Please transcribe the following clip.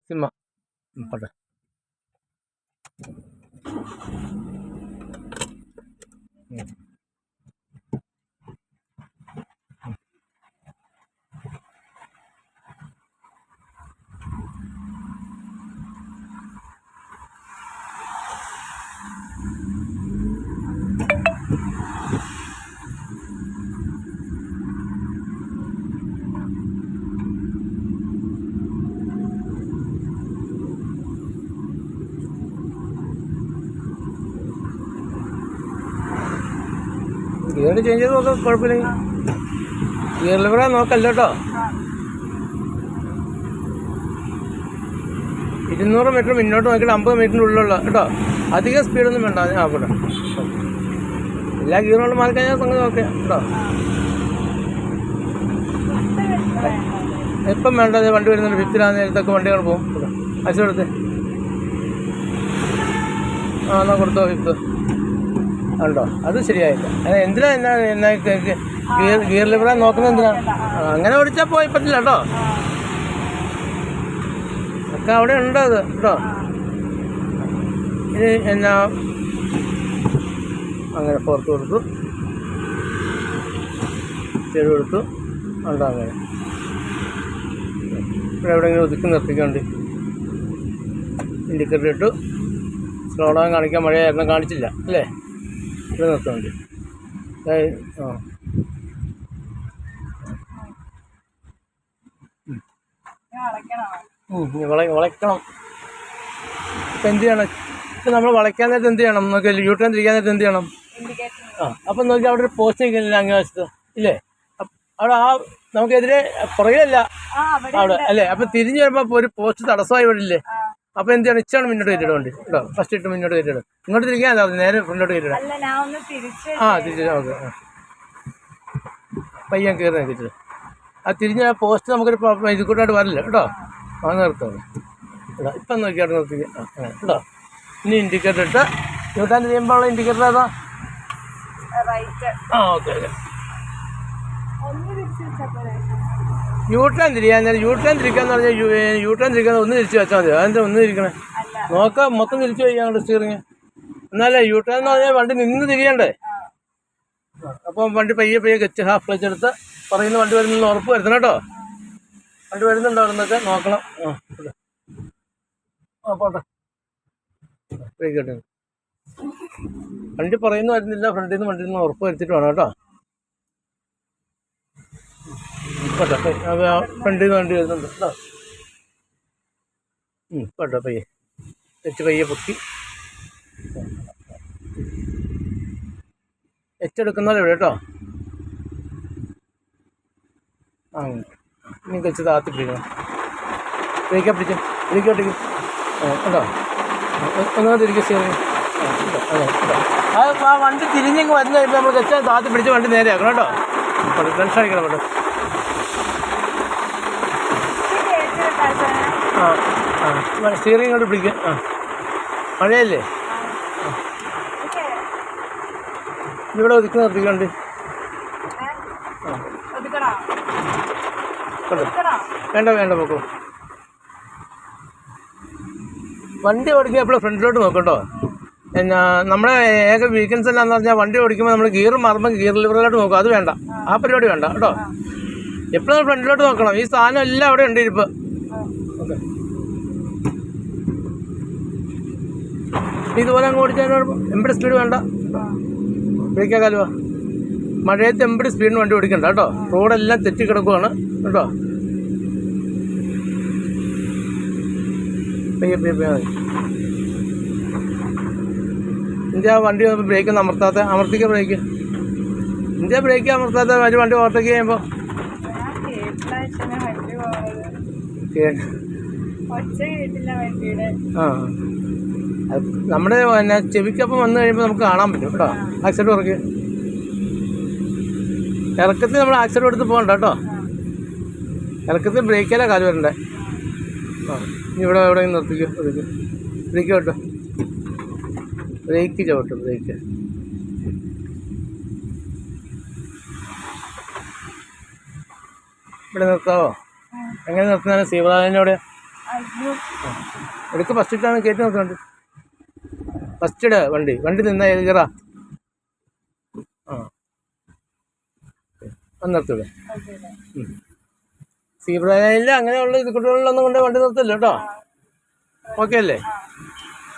സിമ്മ പോട്ടെ. Gear change ചെയ്ത് നോക്കാം, കുഴപ്പമില്ലെങ്കിൽ. ഗിയർ ലിവറെ നോക്കല്ലോ കേട്ടോ. 200 മീറ്റർ മുന്നോട്ട് നോക്കിയിട്ട് 50 മീറ്ററിൻ്റെ ഉള്ളിലുള്ള കേട്ടോ. അധികം സ്പീഡൊന്നും വേണ്ട. പോട്ടെ. എല്ലാ ഗിയറുകളും മാറി കഴിഞ്ഞാൽ സംഗതി നോക്കാം കേട്ടോ. ഇപ്പം വേണ്ട, വണ്ടി വരുന്നുണ്ട്. 5th നേരത്തൊക്കെ വണ്ടികൾ പോകും. അച്ഛൻ കൊടുത്ത് എന്നാ കൊടുത്തോ 5th ഉണ്ടോ? അത് ശരിയായില്ല. എന്തിനാ എന്നാ ഗിയർ ലിവറെ നോക്കുന്നത് എന്തിനാ? അങ്ങനെ ഓടിച്ചാൽ പോയി പറ്റില്ല കേട്ടോ. ഒക്കെ അവിടെ ഉണ്ട് അത് കേട്ടോ. ഇത് എന്നാ അങ്ങനെ പുറത്ത് കൊടുത്തു, ചെടി കൊടുത്തു ഉണ്ടോ. അങ്ങനെ ഇവിടെ എവിടെയെങ്കിലും ഒതുക്കി നിർത്തിക്കൊണ്ട് ഇൻഡിക്കേറ്റർ ഇട്ടു. സ്ലോ ഡൗൺ കാണിക്കാൻ മഴയായിരുന്നു, കാണിച്ചില്ല അല്ലേ? ഇവിടെ നിർത്തുന്നുണ്ട്. വളയ്ക്കണം. ഇപ്പം എന്ത് ചെയ്യണം? ഇപ്പം നമ്മൾ വളയ്ക്കാൻ നേരത്തെ എന്ത് ചെയ്യണം? നോക്കി യൂട്ടേൺ തിരിക്കാൻ നേരത്തെ എന്ത് ചെയ്യണം? അപ്പം നോക്കി അവിടെ ഒരു പോസ്റ്റ് നിൽക്കുന്നില്ല അങ്ങേ വശത്ത് ഇല്ലേ? അവിടെ നമുക്കെതിരെ പുറകിലല്ല അവിടെ അല്ലേ? അപ്പം തിരിഞ്ഞ് വരുമ്പോൾ ഒരു പോസ്റ്റ് തടസ്സമായി വിടില്ലേ? അപ്പോൾ എന്ത് ചെയ്യണം? ഇച്ചാണ് മുന്നോട്ട് കയറ്റിയിടും വണ്ടി കേട്ടോ. ഫസ്റ്റ് ഇട്ട് മുന്നോട്ട് കയറ്റിയിടും. ഇങ്ങോട്ട് തിരിക്കാൻ നേരെ ഫ്രണ്ടോട്ട് കയറ്റിയിടാം. തിരിച്ച് ഓക്കെ. പയ്യൻ കയറി നോക്കിയിട്ട് തിരിഞ്ഞ പോസ്റ്റ് നമുക്കൊരു ഇത് കൂട്ടായിട്ട് വരില്ല കേട്ടോ. നിർത്തുന്നത് കേട്ടോ. ഇപ്പം നോക്കിയാട്ട് നിർത്തിക്കുക കേട്ടോ. ഇനി ഇൻഡിക്കേറ്റർ ഇട്ട് യൂട്ടാൻ തിരിയുമ്പോൾ ഉള്ള ഇൻഡിക്കേറ്റർ ഏതാ? Okay okay. യൂട്ടേൺ തിരിക്കാൻ തിരിക്കാന്ന് പറഞ്ഞാൽ യൂട്ടേൺ തിരിക്കാൻ ഒന്ന് തിരിച്ച് വെച്ചാൽ മതി. അതെന്താ ഒന്ന് തിരിക്കണേ? നോക്കാം, മൊത്തം തിരിച്ചു വയ്യാണ്ട് സ്റ്റിയറിങ്. എന്നാലേ യൂട്ടേൺ എന്ന് പറഞ്ഞാൽ വണ്ടി നിന്ന് തിരിയണ്ടേ? അപ്പം വണ്ടി പയ്യെ കച്ച് ഹാഫ് ക്ലച്ച് എടുത്ത് പറയുന്ന വണ്ടി വരുന്ന ഉറപ്പ് വരുത്തണം കേട്ടോ. വണ്ടി വരുന്നുണ്ടോ എന്നൊക്കെ നോക്കണം. പോട്ടെ. കേട്ടോ, വണ്ടി പറയുന്ന വരുന്നില്ല, ഫ്രണ്ടിൽ നിന്ന് വണ്ടിയിൽ നിന്ന് ഉറപ്പ് വരുത്തിയിട്ട് വേണം കേട്ടോ. പോട്ടെ. ഫ്രണ്ടിൽ നിന്ന് വണ്ടി വരുന്നുണ്ട് കേട്ടോ. പോട്ടെ. പയ്യെ പൊക്കി എച്ചെടുക്കുന്നത് ഇവിടെ കേട്ടോ. ഇനി കച്ച് താത്തി പിടിക്കണം. ബ്രേക്കാ പിടിക്കും. ബ്രേക്കോട്ടേക്ക് കേട്ടോ. ഒന്നാമത് തിരികെ സ്റ്റിയറിങ് ആ വണ്ടി തിരിഞ്ഞിങ്ങ് വരുന്ന കഴിയുമ്പോൾ നമ്മൾ കച്ച താത്തി പിടിച്ച് വണ്ടി നേരെയാക്കണം കേട്ടോ. ടെൻഷൻ അടിക്കണം കേട്ടോ. സ്റ്റിയറിങ് കൊണ്ട് പിടിക്കുക. മഴയല്ലേ? ഇവിടെ ഒതുക്കി നിർത്തിക്കണ്ട്. വേണ്ട നോക്കൂ. വണ്ടി ഓടിക്കുക എപ്പോഴും ഫ്രണ്ടിലോട്ട് നോക്കട്ടോ. പിന്നെ നമ്മുടെ ഏക വീക്കെൻഡ്സ് എന്നാന്ന് പറഞ്ഞാൽ വണ്ടി ഓടിക്കുമ്പോൾ നമ്മൾ ഗിയർ മാറുമ്പോൾ ഗിയർ ലിവറിലോട്ട് നോക്കും. അത് വേണ്ട, ആ പരിപാടി വേണ്ട കേട്ടോ. എപ്പോഴും ഫ്രണ്ടിലോട്ട് നോക്കണം. ഈ സാധനം എല്ലാം അവിടെ ഉണ്ട് ഇരിപ്പ്. ഓക്കെ. ഇതുപോലെ അങ്ങ് ഓടിച്ചാൽ എമ്പടി സ്പീഡ് വേണ്ട. ബ്രേക്കാ കാലുവാ. മഴയത്ത് എമ്പടി സ്പീഡിന് വണ്ടി ഓടിക്കണ്ട കേട്ടോ. റോഡെല്ലാം തെറ്റിക്കിടക്കുവാണ് കേട്ടോ. പയ്യെ ഇന്ത്യ വണ്ടി ബ്രേക്ക് ഒന്നും അമർത്തിക്ക ബ്രേക്ക്. ഇന്ത്യ ബ്രേക്ക് അമർത്താത്ത വണ്ടി ഓവർടേക്ക് ചെയ്യുമ്പോൾ നമ്മുടെ പിന്നെ ചെവിക്കപ്പം വന്നു കഴിയുമ്പോൾ നമുക്ക് കാണാൻ പറ്റും കേട്ടോ. ആക്സിഡൻറ്റ് കുറയ്ക്ക്. ഇറക്കത്തിൽ നമ്മൾ ആക്സിഡൻറ്റ് എടുത്ത് പോകണ്ട കേട്ടോ. ഇറക്കത്തിൽ ബ്രേക്കിലാണ് കാല് വരണ്ടേ. ഇവിടെ എവിടെയെങ്കിലും നിർത്തിക്കോ. ബ്രേക്ക് കേട്ടോ. ബ്രേക്ക് ചവിട്ടും. ബ്രേക്ക് ഇവിടെ നിർത്താവോ? എങ്ങനെ നിർത്തുന്നതാണ്? സീബ്രാ ലൈനിലൂടെ എടുക്ക് ഫസ്റ്റ് ഇട്ടാണ് കയറ്റി നോക്കുന്നുണ്ട്. ഫസ്റ്റ് ഇട വണ്ടി നിന്നാ കയറാ. ആ നിർത്തൂടെ. സീബ്ര ലൈനിൽ അങ്ങനെയുള്ള ഇത് കുട്ടികളിലൊന്നും കൊണ്ട് വണ്ടി നിർത്തില്ല കേട്ടോ. ഓക്കെ അല്ലേ?